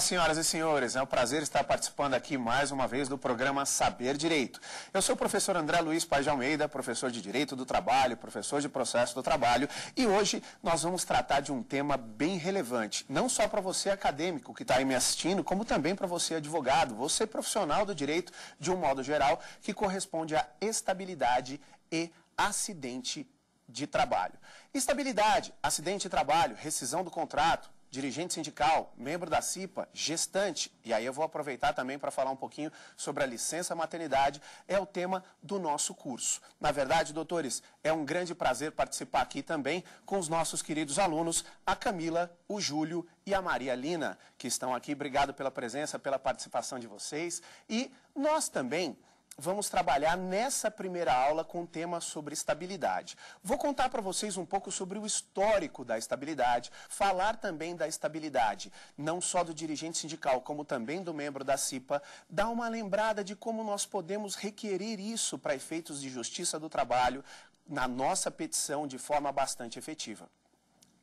senhoras e senhores, é um prazer estar participando aqui mais uma vez do programa Saber Direito. Eu sou o professor André Luiz Paz de Almeida, professor de Direito do Trabalho, professor de Processo do Trabalho, e hoje nós vamos tratar de um tema bem relevante, não só para você acadêmico que está aí me assistindo, como também para você advogado, você profissional do direito de um modo geral, que corresponde à estabilidade e acidente de trabalho. Estabilidade, acidente de trabalho, rescisão do contrato, dirigente sindical, membro da CIPA, gestante, e aí eu vou aproveitar também para falar um pouquinho sobre a licença maternidade, é o tema do nosso curso. Na verdade, doutores, é um grande prazer participar aqui também com os nossos queridos alunos, a Camila, o Júlio e a Maria Lina, que estão aqui. Obrigado pela presença, pela participação de vocês. E nós também vamos trabalhar nessa primeira aula com um tema sobre estabilidade. Vou contar para vocês um pouco sobre o histórico da estabilidade, falar também da estabilidade, não só do dirigente sindical, como também do membro da CIPA, dar uma lembrada de como nós podemos requerer isso para efeitos de justiça do trabalho na nossa petição de forma bastante efetiva.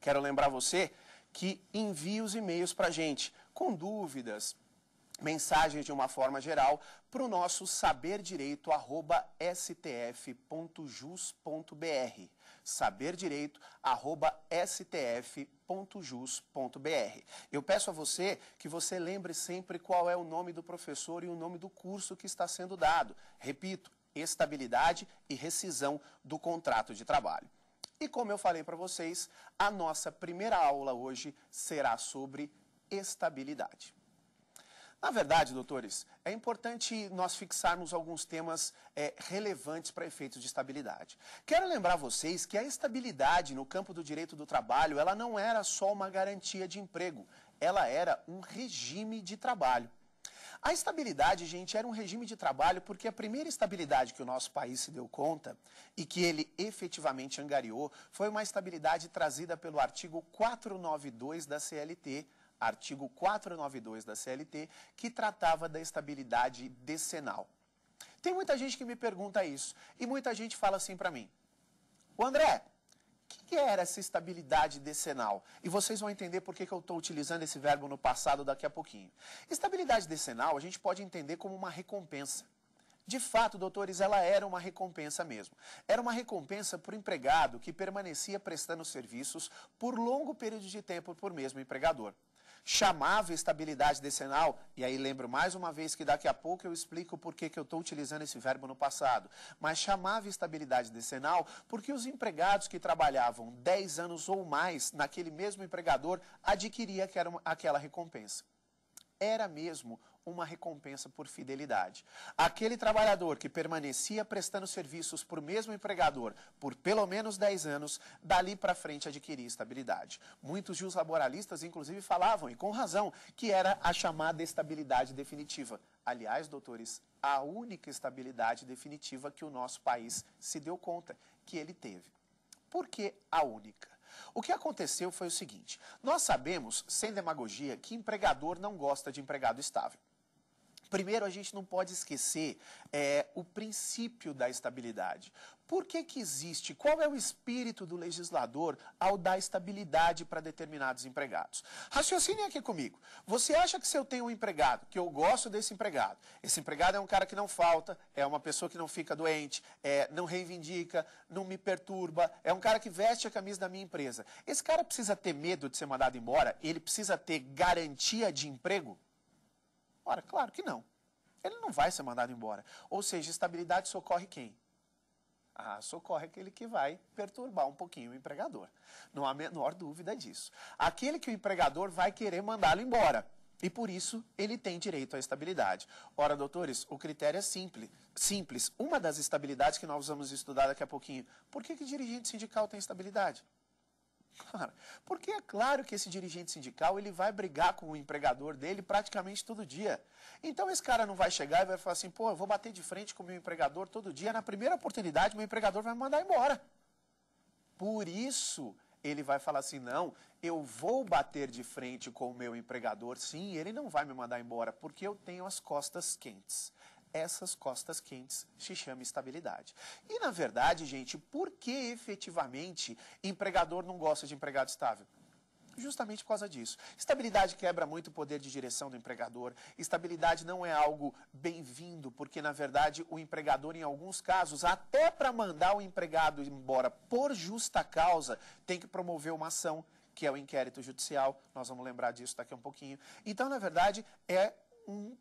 Quero lembrar você que envie os e-mails para a gente com dúvidas, mensagens de uma forma geral para o nosso saberdireito@stf.jus.br. saberdireito@stf.jus.br. Eu peço a você que você lembre sempre qual é o nome do professor e o nome do curso que está sendo dado. Repito, estabilidade e rescisão do contrato de trabalho. E como eu falei para vocês, a nossa primeira aula hoje será sobre estabilidade. Na verdade, doutores, é importante nós fixarmos alguns temas relevantes para efeitos de estabilidade. Quero lembrar vocês que a estabilidade no campo do direito do trabalho, ela não era só uma garantia de emprego, ela era um regime de trabalho. A estabilidade, gente, era um regime de trabalho porque a primeira estabilidade que o nosso país se deu conta e que ele efetivamente angariou foi uma estabilidade trazida pelo artigo 492 da CLT, artigo 492 da CLT, que tratava da estabilidade decenal. Tem muita gente que me pergunta isso, e muita gente fala assim para mim: "O André, o que era essa estabilidade decenal?" E vocês vão entender por que eu estou utilizando esse verbo no passado daqui a pouquinho. Estabilidade decenal a gente pode entender como uma recompensa. De fato, doutores, ela era uma recompensa mesmo. Era uma recompensa para o empregado que permanecia prestando serviços por longo período de tempo por mesmo empregador. Chamava estabilidade decenal, e aí lembro mais uma vez que daqui a pouco eu explico por que eu estou utilizando esse verbo no passado, mas chamava estabilidade decenal porque os empregados que trabalhavam 10 anos ou mais naquele mesmo empregador adquiriam aquela recompensa. Era mesmo uma recompensa por fidelidade. Aquele trabalhador que permanecia prestando serviços para o mesmo empregador por pelo menos 10 anos, dali para frente adquiria estabilidade. Muitos juslaboralistas, inclusive, falavam, e com razão, que era a chamada estabilidade definitiva. Aliás, doutores, a única estabilidade definitiva que o nosso país se deu conta que ele teve. Por que a única? O que aconteceu foi o seguinte: nós sabemos, sem demagogia, que empregador não gosta de empregado estável. Primeiro, a gente não pode esquecer o princípio da estabilidade. Por que existe? Qual é o espírito do legislador ao dar estabilidade para determinados empregados? Raciocine aqui comigo. Você acha que se eu tenho um empregado, que eu gosto desse empregado, esse empregado é um cara que não falta, é uma pessoa que não fica doente, não reivindica, não me perturba, é um cara que veste a camisa da minha empresa. Esse cara precisa ter medo de ser mandado embora? Ele precisa ter garantia de emprego? Ora, claro que não. Ele não vai ser mandado embora. Ou seja, estabilidade socorre quem? Socorre aquele que vai perturbar um pouquinho o empregador. Não há a menor dúvida disso. Aquele que o empregador vai querer mandá-lo embora. E por isso ele tem direito à estabilidade. Ora, doutores, o critério é simples. Uma das estabilidades que nós vamos estudar daqui a pouquinho. Por que dirigente sindical tem estabilidade? Cara, porque é claro que esse dirigente sindical ele vai brigar com o empregador dele praticamente todo dia. Então esse cara não vai chegar e vai falar assim: "Pô, eu vou bater de frente com o meu empregador todo dia, na primeira oportunidade meu empregador vai me mandar embora." Por isso ele vai falar assim: "Não, eu vou bater de frente com o meu empregador, sim, ele não vai me mandar embora, porque eu tenho as costas quentes." Essas costas quentes se chama estabilidade. E, na verdade, gente, por que efetivamente empregador não gosta de empregado estável? Justamente por causa disso. Estabilidade quebra muito o poder de direção do empregador. Estabilidade não é algo bem-vindo, porque, na verdade, o empregador, em alguns casos, até para mandar o empregado embora por justa causa, tem que promover uma ação, que é o inquérito judicial. Nós vamos lembrar disso daqui a um pouquinho. Então, na verdade, é um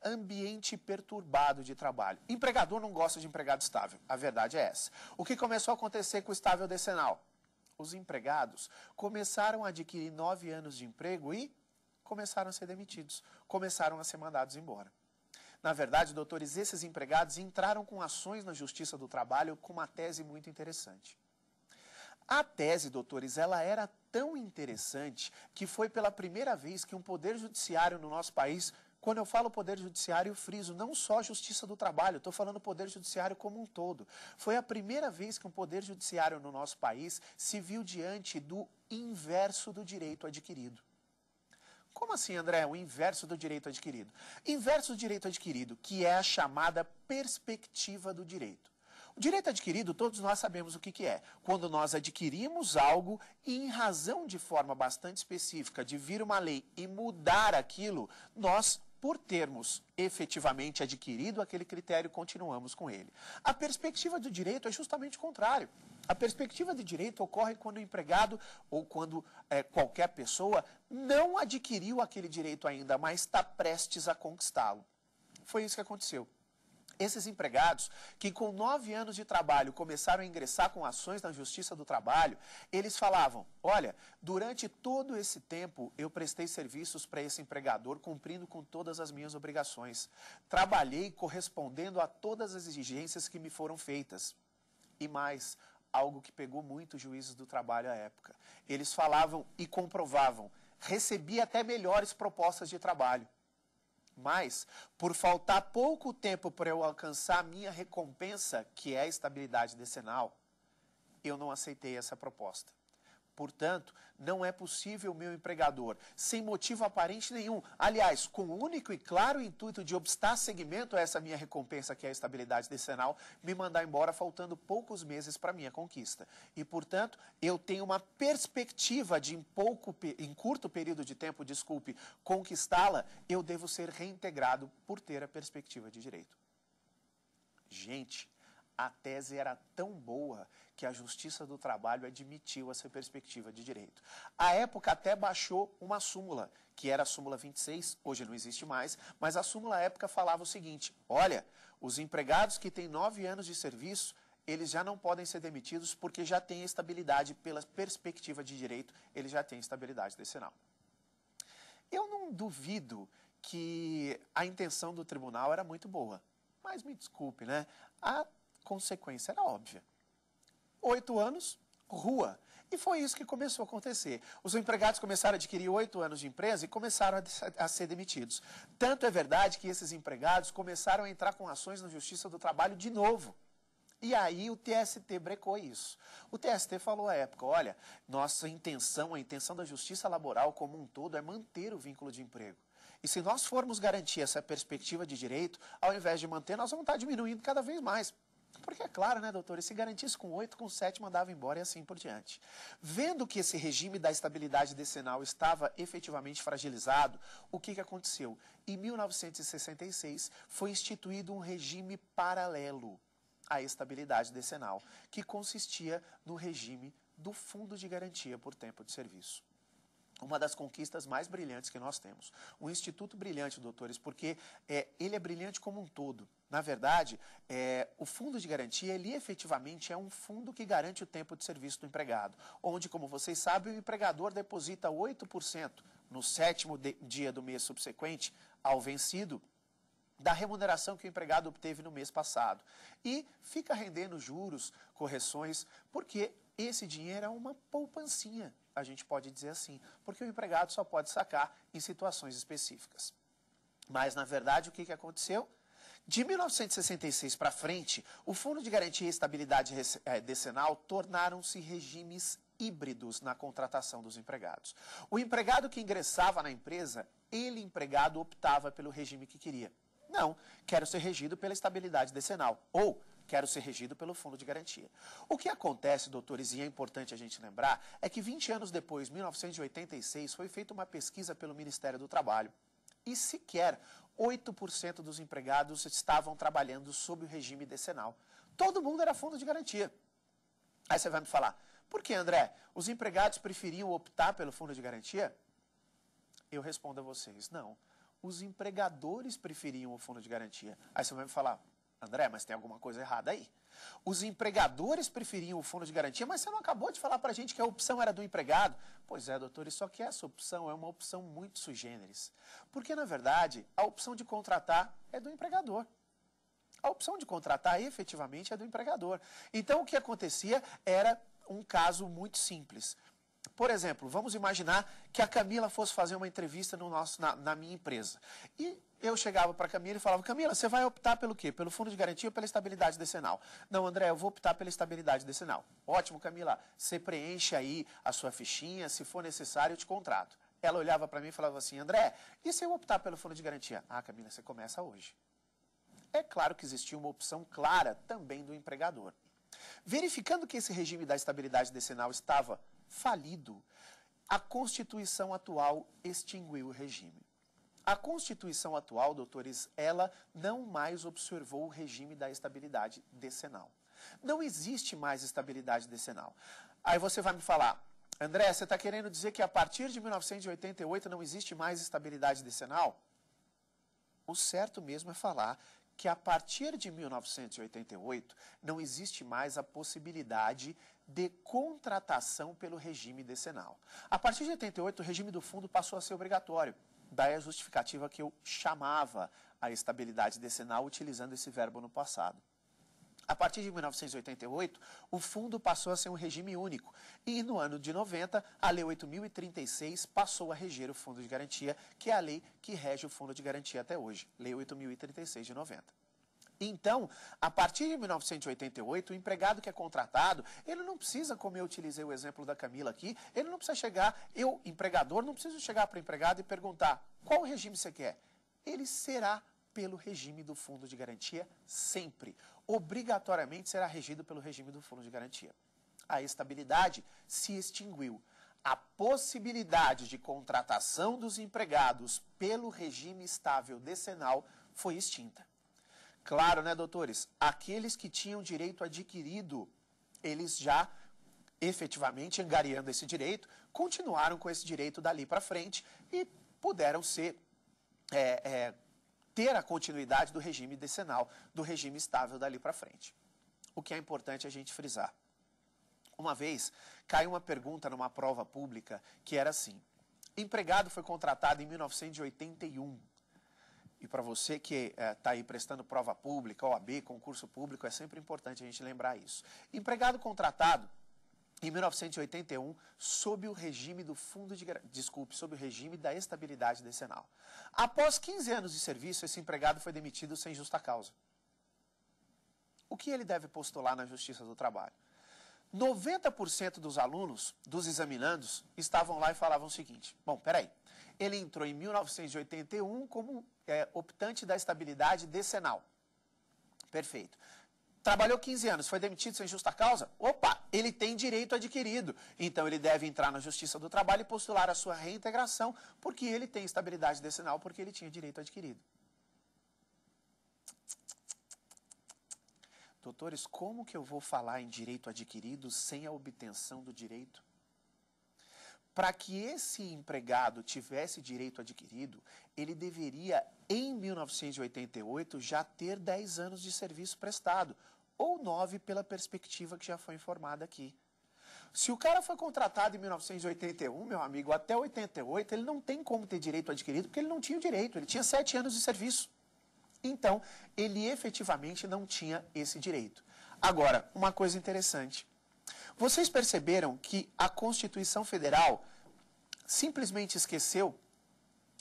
ambiente perturbado de trabalho. Empregador não gosta de empregado estável. A verdade é essa. O que começou a acontecer com o estável decenal? Os empregados começaram a adquirir 9 anos de emprego e começaram a ser demitidos, começaram a ser mandados embora. Na verdade, doutores, esses empregados entraram com ações na Justiça do Trabalho com uma tese muito interessante. A tese, doutores, ela era tão interessante que foi pela primeira vez que um poder judiciário no nosso país, quando eu falo poder judiciário, eu friso não só a Justiça do Trabalho, estou falando poder judiciário como um todo. Foi a primeira vez que um poder judiciário no nosso país se viu diante do inverso do direito adquirido. Como assim, André, o inverso do direito adquirido? Inverso do direito adquirido, que é a chamada perspectiva do direito. O direito adquirido, todos nós sabemos o que é. Quando nós adquirimos algo e, em razão de forma bastante específica de vir uma lei e mudar aquilo, nós, por termos efetivamente adquirido aquele critério, continuamos com ele. A perspectiva do direito é justamente o contrário. A perspectiva de direito ocorre quando o empregado ou quando qualquer pessoa não adquiriu aquele direito ainda, mas está prestes a conquistá-lo. Foi isso que aconteceu. Esses empregados, que com 9 anos de trabalho começaram a ingressar com ações na Justiça do Trabalho, eles falavam, olha, durante todo esse tempo eu prestei serviços para esse empregador, cumprindo com todas as minhas obrigações. Trabalhei correspondendo a todas as exigências que me foram feitas. E mais, algo que pegou muito os juízes do trabalho à época. Eles falavam e comprovavam, recebi até melhores propostas de trabalho. Mas, por faltar pouco tempo para eu alcançar a minha recompensa, que é a estabilidade decenal, eu não aceitei essa proposta. Portanto, não é possível o meu empregador, sem motivo aparente nenhum, aliás, com o único e claro intuito de obstar seguimento a essa minha recompensa, que é a estabilidade decenal, me mandar embora faltando poucos meses para a minha conquista. E, portanto, eu tenho uma perspectiva de em curto período de tempo, conquistá-la, eu devo ser reintegrado por ter a perspectiva de direito. Gente, a tese era tão boa que a Justiça do Trabalho admitiu essa perspectiva de direito. À época até baixou uma súmula, que era a súmula 26, hoje não existe mais, mas a súmula à época falava o seguinte, olha, os empregados que têm 9 anos de serviço, eles já não podem ser demitidos porque já têm estabilidade pela perspectiva de direito, eles já têm estabilidade decenal. Eu não duvido que a intenção do tribunal era muito boa, mas me desculpe, né? A consequência era óbvia. 8 anos, rua. E foi isso que começou a acontecer. Os empregados começaram a adquirir 8 anos de empresa e começaram a ser demitidos. Tanto é verdade que esses empregados começaram a entrar com ações na Justiça do Trabalho de novo. E aí o TST brecou isso. O TST falou à época, olha, nossa intenção, a intenção da Justiça Laboral como um todo é manter o vínculo de emprego. E se nós formos garantir essa perspectiva de direito, ao invés de manter, nós vamos estar diminuindo cada vez mais. Porque é claro, né, doutor, se garantisse com 8, com 7, mandava embora e assim por diante. Vendo que esse regime da estabilidade decenal estava efetivamente fragilizado, o que aconteceu? Em 1966, foi instituído um regime paralelo à estabilidade decenal, que consistia no regime do Fundo de Garantia por Tempo de Serviço. Uma das conquistas mais brilhantes que nós temos. Um instituto brilhante, doutores, porque ele é brilhante como um todo. Na verdade, o fundo de garantia, ele efetivamente é um fundo que garante o tempo de serviço do empregado, onde, como vocês sabem, o empregador deposita 8% no 7º dia do mês subsequente ao vencido, da remuneração que o empregado obteve no mês passado. E fica rendendo juros, correções, porque esse dinheiro é uma poupancinha, a gente pode dizer assim, porque o empregado só pode sacar em situações específicas. Mas, na verdade, o que aconteceu? De 1966 para frente, o Fundo de Garantia e Estabilidade Decenal tornaram-se regimes híbridos na contratação dos empregados. O empregado que ingressava na empresa, ele, empregado, optava pelo regime que queria. Não, quero ser regido pela estabilidade decenal. Ou quero ser regido pelo fundo de garantia. O que acontece, doutores, e é importante a gente lembrar, é que 20 anos depois, 1986, foi feita uma pesquisa pelo Ministério do Trabalho e sequer 8% dos empregados estavam trabalhando sob o regime decenal. Todo mundo era fundo de garantia. Aí você vai me falar, por que, André? Os empregados preferiam optar pelo fundo de garantia? Eu respondo a vocês, não. Os empregadores preferiam o fundo de garantia. Aí você vai me falar, André, mas tem alguma coisa errada aí. Os empregadores preferiam o fundo de garantia, mas você não acabou de falar para a gente que a opção era do empregado? Pois é, doutor, só que essa opção é uma opção muito sui generis. Porque, na verdade, a opção de contratar é do empregador. A opção de contratar, efetivamente, é do empregador. Então, o que acontecia era um caso muito simples. Por exemplo, vamos imaginar que a Camila fosse fazer uma entrevista na minha empresa. E eu chegava para a Camila e falava, Camila, você vai optar pelo quê? Pelo fundo de garantia ou pela estabilidade decenal? Não, André, eu vou optar pela estabilidade decenal. Ótimo, Camila, você preenche aí a sua fichinha, se for necessário eu te contrato. Ela olhava para mim e falava assim, André, e se eu optar pelo fundo de garantia? Ah, Camila, você começa hoje. É claro que existia uma opção clara também do empregador. Verificando que esse regime da estabilidade decenal estava falido, a Constituição atual extinguiu o regime. A Constituição atual, doutores, ela não mais observou o regime da estabilidade decenal. Não existe mais estabilidade decenal. Aí você vai me falar, André, você está querendo dizer que a partir de 1988 não existe mais estabilidade decenal? O certo mesmo é falar que a partir de 1988 não existe mais a possibilidade de contratação pelo regime decenal. A partir de 88, o regime do fundo passou a ser obrigatório. Daí a justificativa que eu chamava a estabilidade decenal utilizando esse verbo no passado. A partir de 1988, o fundo passou a ser um regime único. E no ano de 90, a Lei 8.036 passou a reger o Fundo de Garantia, que é a lei que rege o Fundo de Garantia até hoje. Lei 8.036 de 90. Então, a partir de 1988, o empregado que é contratado, ele não precisa, como eu utilizei o exemplo da Camila aqui, ele não precisa chegar, eu, empregador, não preciso chegar para o empregado e perguntar qual regime você quer. Ele será pelo regime do Fundo de Garantia sempre. Obrigatoriamente será regido pelo regime do Fundo de Garantia. A estabilidade se extinguiu. A possibilidade de contratação dos empregados pelo regime estável decenal foi extinta. Claro, né, doutores? Aqueles que tinham direito adquirido, eles já, efetivamente, angariando esse direito, continuaram com esse direito dali para frente e puderam ter a continuidade do regime decenal, do regime estável dali para frente. O que é importante a gente frisar. Uma vez, caiu uma pergunta numa prova pública que era assim, empregado foi contratado em 1981. E para você que está aí prestando prova pública, OAB, concurso público, é sempre importante a gente lembrar isso. Empregado contratado em 1981, sob o regime do sob o regime da estabilidade decenal. Após 15 anos de serviço, esse empregado foi demitido sem justa causa. O que ele deve postular na Justiça do Trabalho? 90% dos alunos, dos examinandos, estavam lá e falavam o seguinte, bom, peraí, ele entrou em 1981 como optante da estabilidade decenal. Perfeito. Trabalhou 15 anos, foi demitido sem justa causa? Opa, ele tem direito adquirido. Então, ele deve entrar na Justiça do Trabalho e postular a sua reintegração, porque ele tem estabilidade decenal, porque ele tinha direito adquirido. Doutores, como que eu vou falar em direito adquirido sem a obtenção do direito? Para que esse empregado tivesse direito adquirido, ele deveria, em 1988, já ter 10 anos de serviço prestado, ou 9 pela perspectiva que já foi informada aqui. Se o cara foi contratado em 1981, meu amigo, até 88, ele não tem como ter direito adquirido, porque ele não tinha o direito, ele tinha 7 anos de serviço. Então, ele efetivamente não tinha esse direito. Agora, uma coisa interessante. Vocês perceberam que a Constituição Federal simplesmente esqueceu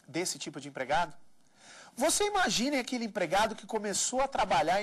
desse tipo de empregado? Você imagine aquele empregado que começou a trabalhar em